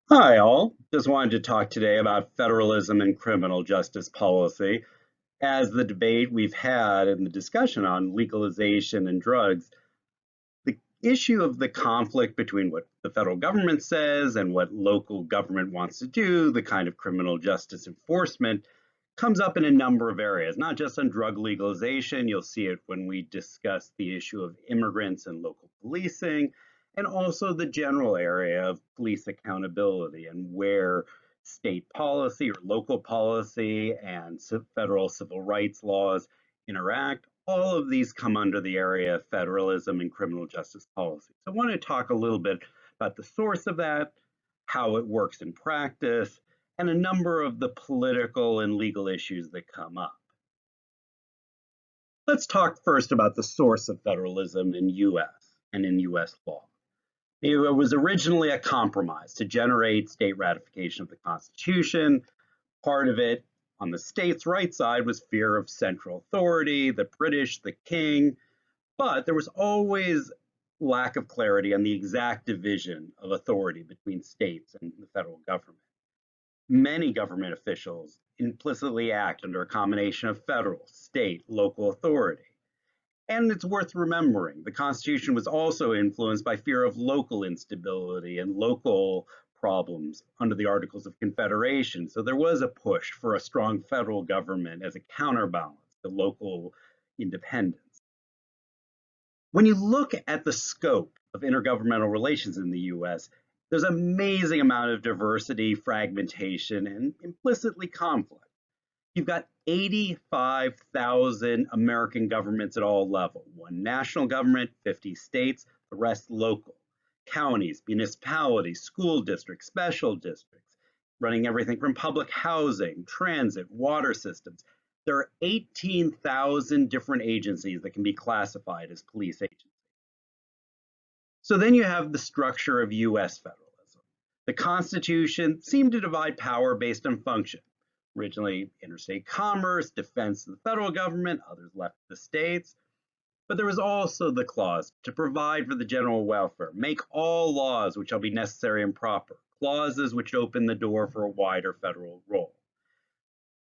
Hi, all. Just wanted to talk today about federalism and criminal justice policy. As the debate we've had and the discussion on legalization and drugs, the issue of the conflict between what the federal government says and what local government wants to do, the kind of criminal justice enforcement, comes up in a number of areas, not just on drug legalization. You'll see it when we discuss the issue of immigrants and local policing, and also the general area of police accountability and where state policy or local policy and federal civil rights laws interact. All of these come under the area of federalism and criminal justice policy. So I want to talk a little bit about the source of that, how it works in practice, and a number of the political and legal issues that come up. Let's talk first about the source of federalism in US and in US law. It was originally a compromise to generate state ratification of the Constitution. Part of it on the states' right side was fear of central authority, the British, the king, but there was always lack of clarity on the exact division of authority between states and the federal government. Many government officials implicitly act under a combination of federal, state, local authority. And it's worth remembering, the Constitution was also influenced by fear of local instability and local problems under the Articles of Confederation. So there was a push for a strong federal government as a counterbalance to local independence. When you look at the scope of intergovernmental relations in the US, there's an amazing amount of diversity, fragmentation, and implicitly conflict. You've got 85,000 American governments at all levels, one national government, 50 states, the rest local, counties, municipalities, school districts, special districts, running everything from public housing, transit, water systems. There are 18,000 different agencies that can be classified as police agencies. So then you have the structure of US federalism. The Constitution seemed to divide power based on function. Originally, interstate commerce, defense of the federal government, others left the states. But there was also the clause to provide for the general welfare, make all laws which shall be necessary and proper, clauses which open the door for a wider federal role.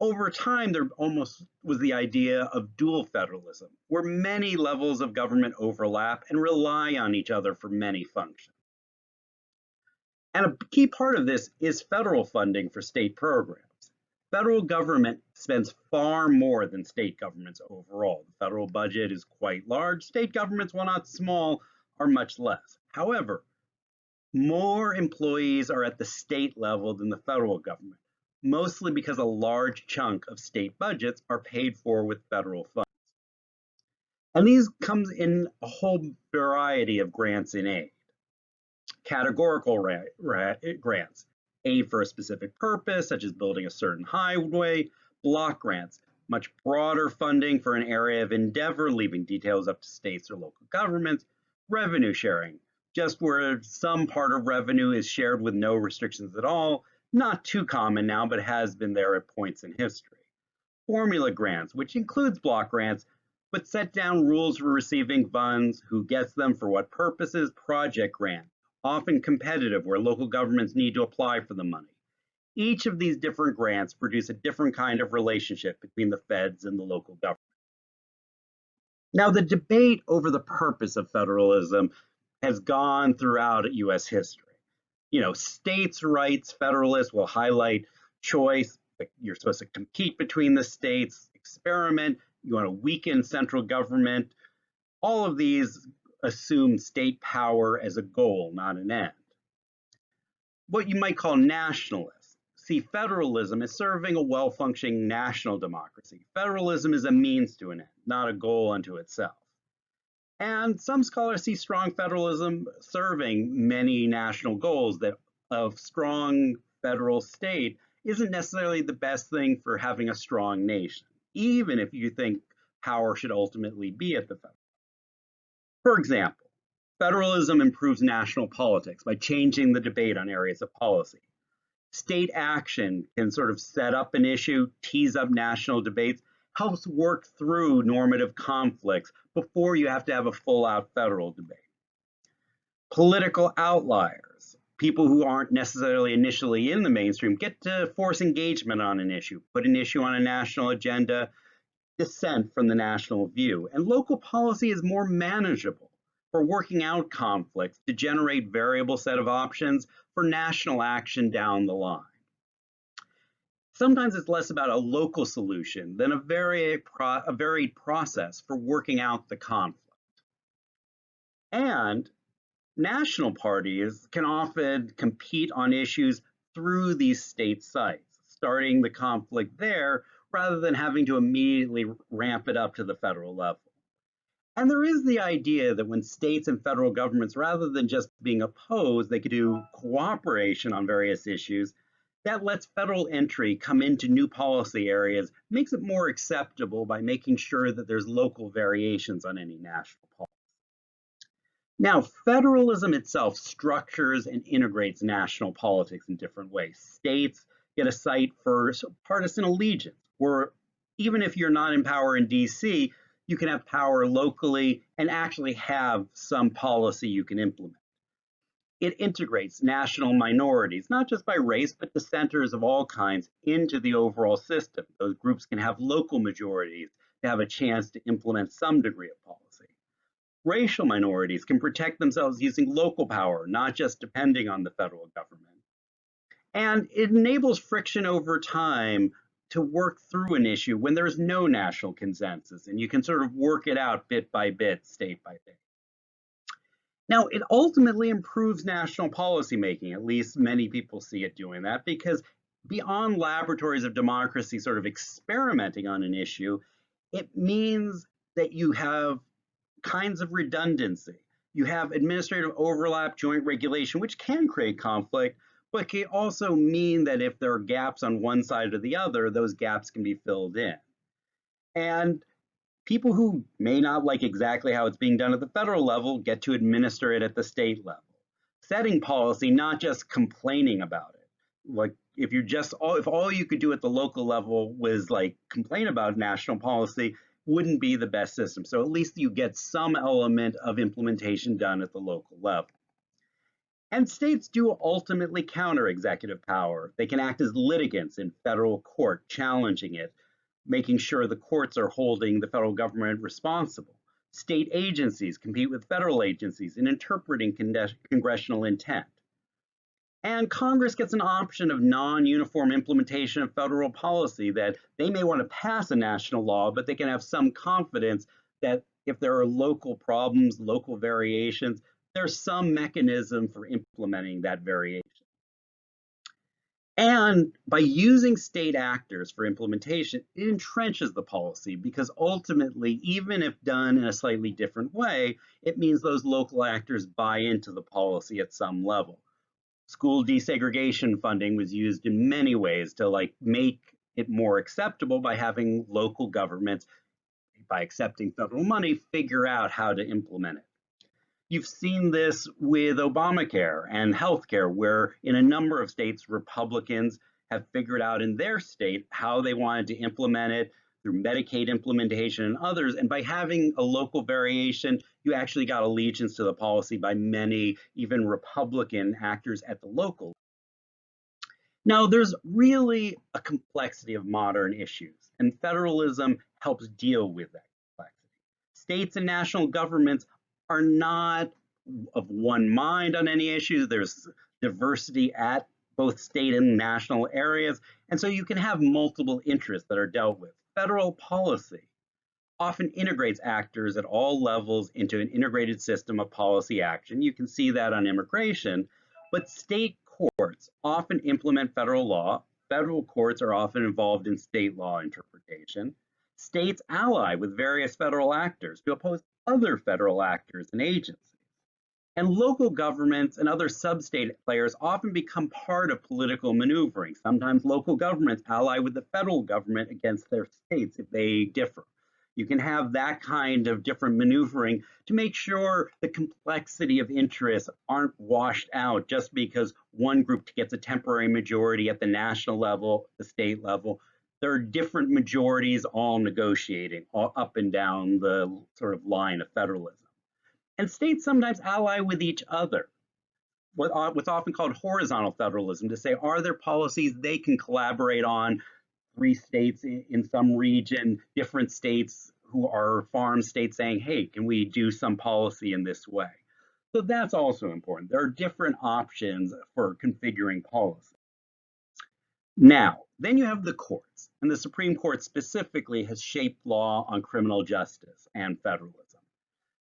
Over time, there almost was the idea of dual federalism, where many levels of government overlap and rely on each other for many functions. And a key part of this is federal funding for state programs. Federal government spends far more than state governments overall. The federal budget is quite large. State governments, while not small, are much less. However, more employees are at the state level than the federal government, mostly because a large chunk of state budgets are paid for with federal funds. And these comes in a whole variety of grants and aid. Categorical grants, aid for a specific purpose, such as building a certain highway, block grants, much broader funding for an area of endeavor, leaving details up to states or local governments, revenue sharing, just where some part of revenue is shared with no restrictions at all, not too common now, but has been there at points in history. Formula grants, which includes block grants, but set down rules for receiving funds, who gets them, for what purposes, project grants, often competitive, where local governments need to apply for the money. Each of these different grants produce a different kind of relationship between the feds and the local government. Now, the debate over the purpose of federalism has gone throughout US history. States' rights federalists will highlight choice. You're supposed to compete between the states, experiment. You want to weaken central government. All of these assume state power as a goal, not an end. What you might call nationalists see federalism as serving a well-functioning national democracy. Federalism is a means to an end, not a goal unto itself. And some scholars see strong federalism serving many national goals, that a strong federal state isn't necessarily the best thing for having a strong nation, even if you think power should ultimately be at the federal. For example, federalism improves national politics by changing the debate on areas of policy. State action can sort of set up an issue, tease up national debates, helps work through normative conflicts before you have to have a full-out federal debate. Political outliers, People who aren't necessarily initially in the mainstream get to force engagement on an issue, put an issue on a national agenda, dissent from the national view. And local policy is more manageable for working out conflicts to generate variable set of options for national action down the line. Sometimes it's less about a local solution than a varied process for working out the conflict. And national parties can often compete on issues through these state sites, starting the conflict there rather than having to immediately ramp it up to the federal level. And there is the idea that when states and federal governments, rather than just being opposed, they could do cooperation on various issues, that lets federal entry come into new policy areas, makes it more acceptable by making sure that there's local variations on any national policy. Now, federalism itself structures and integrates national politics in different ways. States get a site for partisan allegiance, where even if you're not in power in DC, you can have power locally and actually have some policy you can implement. It integrates national minorities, not just by race, but dissenters of all kinds into the overall system. Those groups can have local majorities to have a chance to implement some degree of policy. Racial minorities can protect themselves using local power, not just depending on the federal government. And it enables friction over time to work through an issue when there's no national consensus, and you can sort of work it out bit by bit, state by state. Now, it ultimately improves national policymaking, at least many people see it doing that, because beyond laboratories of democracy sort of experimenting on an issue, it means that you have kinds of redundancy. You have administrative overlap, joint regulation, which can create conflict, but can also mean that if there are gaps on one side or the other, those gaps can be filled in. And people who may not like exactly how it's being done at the federal level get to administer it at the state level. Setting policy, not just complaining about it. Like if all you could do at the local level was like complain about national policy, wouldn't be the best system. So at least you get some element of implementation done at the local level. And states do ultimately counter executive power. They can act as litigants in federal court, challenging it, making sure the courts are holding the federal government responsible. State agencies compete with federal agencies in interpreting congressional intent. And Congress gets an option of non-uniform implementation of federal policy, that they may want to pass a national law, but they can have some confidence that if there are local problems, local variations, there's some mechanism for implementing that variation. And by using state actors for implementation, it entrenches the policy, because ultimately, even if done in a slightly different way, it means those local actors buy into the policy at some level. School desegregation funding was used in many ways to make it more acceptable by having local governments, by accepting federal money, figure out how to implement it. You've seen this with Obamacare and healthcare, where in a number of states, Republicans have figured out in their state how they wanted to implement it through Medicaid implementation and others. And by having a local variation, you actually got allegiance to the policy by many, even Republican actors at the local level. Now, there's really a complexity of modern issues, and federalism helps deal with that complexity. States and national governments are not of one mind on any issue. There's diversity at both state and national areas, and so you can have multiple interests that are dealt with. Federal policy often integrates actors at all levels into an integrated system of policy action. You can see that on immigration, but state courts often implement federal law. Federal courts are often involved in state law interpretation. States ally with various federal actors to oppose other federal actors and agencies. And local governments and other sub-state players often become part of political maneuvering. Sometimes local governments ally with the federal government against their states if they differ. You can have that kind of different maneuvering to make sure the complexity of interests aren't washed out just because one group gets a temporary majority at the national level, the state level. There are different majorities all negotiating all up and down the sort of line of federalism. And states sometimes ally with each other. what's often called horizontal federalism, to say, are there policies they can collaborate on, 3 states in some region, different states who are farm states saying, hey, can we do some policy in this way? So that's also important. There are different options for configuring policy. Now, then you have the courts, and the Supreme Court specifically has shaped law on criminal justice and federalism.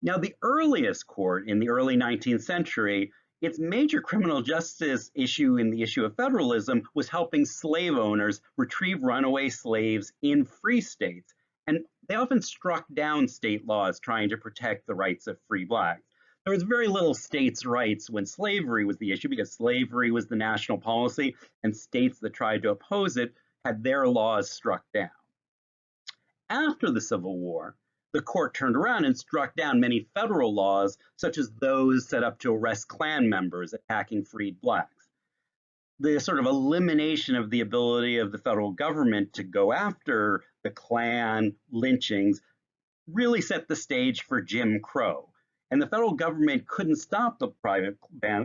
Now, the earliest court in the early 19th century, its major criminal justice issue in the issue of federalism was helping slave owners retrieve runaway slaves in free states. And they often struck down state laws trying to protect the rights of free blacks. There was very little states' rights when slavery was the issue, because slavery was the national policy, and states that tried to oppose it had their laws struck down. After the Civil War, the court turned around and struck down many federal laws, such as those set up to arrest Klan members attacking freed blacks. The sort of elimination of the ability of the federal government to go after the Klan lynchings really set the stage for Jim Crow. And the federal government couldn't stop the private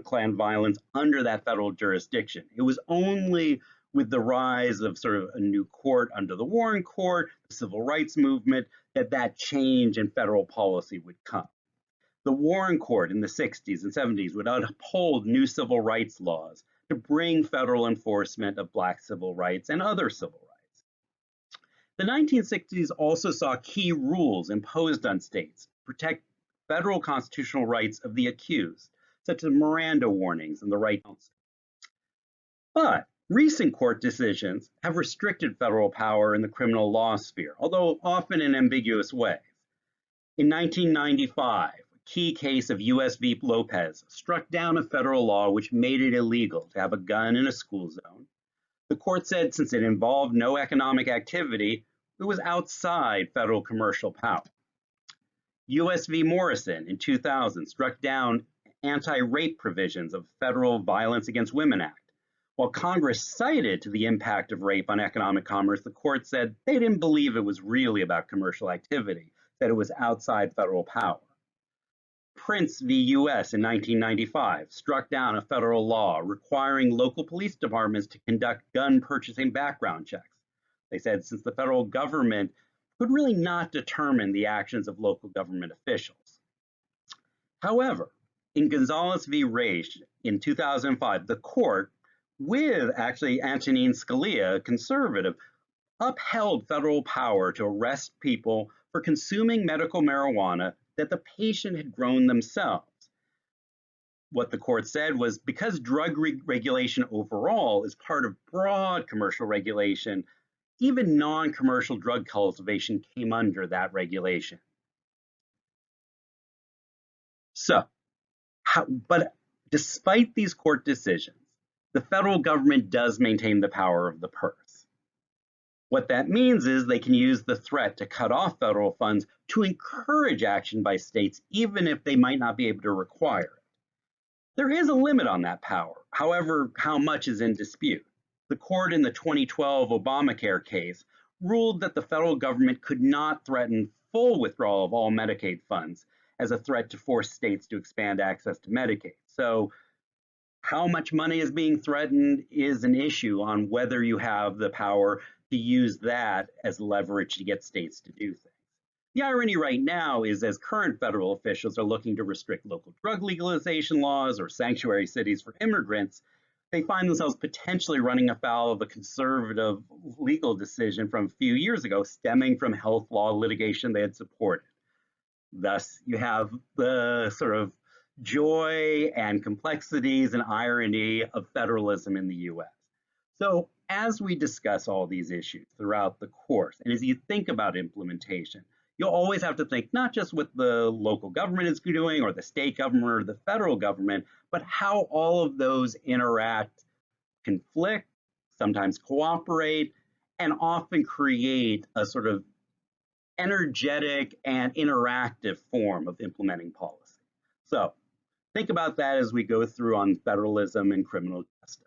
Klan violence under that federal jurisdiction. It was only with the rise of sort of a new court under the Warren Court, the civil rights movement, that change in federal policy would come. The Warren Court in the 60s and 70s would uphold new civil rights laws to bring federal enforcement of Black civil rights and other civil rights. The 1960s also saw key rules imposed on states to protect federal constitutional rights of the accused, such as Miranda warnings and the right to counsel. But recent court decisions have restricted federal power in the criminal law sphere, although often in ambiguous ways. In 1995, a key case of U.S. v. Lopez struck down a federal law which made it illegal to have a gun in a school zone. The court said since it involved no economic activity, it was outside federal commercial power. U.S. v. Morrison in 2000 struck down anti-rape provisions of Federal Violence Against Women Act. While Congress cited to the impact of rape on economic commerce, the court said they didn't believe it was really about commercial activity, that it was outside federal power. Prince v. U.S. in 1995 struck down a federal law requiring local police departments to conduct gun purchasing background checks. They said since the federal government could really not determine the actions of local government officials. However, in Gonzalez v. Raich in 2005, the court, with actually Antonin Scalia, a conservative, upheld federal power to arrest people for consuming medical marijuana that the patient had grown themselves. What the court said was because drug regulation overall is part of broad commercial regulation, even non-commercial drug cultivation came under that regulation. But despite these court decisions, the federal government does maintain the power of the purse. What that means is they can use the threat to cut off federal funds to encourage action by states, even if they might not be able to require it. There is a limit on that power. However, how much is in dispute. The court in the 2012 Obamacare case ruled that the federal government could not threaten full withdrawal of all Medicaid funds as a threat to force states to expand access to Medicaid. So how much money is being threatened is an issue on whether you have the power to use that as leverage to get states to do things. The irony right now is as current federal officials are looking to restrict local drug legalization laws or sanctuary cities for immigrants, they find themselves potentially running afoul of a conservative legal decision from a few years ago stemming from health law litigation they had supported. Thus, you have the sort of joy and complexities and irony of federalism in the US. So as we discuss all these issues throughout the course, and as you think about implementation, you'll always have to think not just what the local government is doing or the state government or the federal government, but how all of those interact, conflict, sometimes cooperate, and often create a sort of energetic and interactive form of implementing policy. So think about that as we go through on federalism and criminal justice.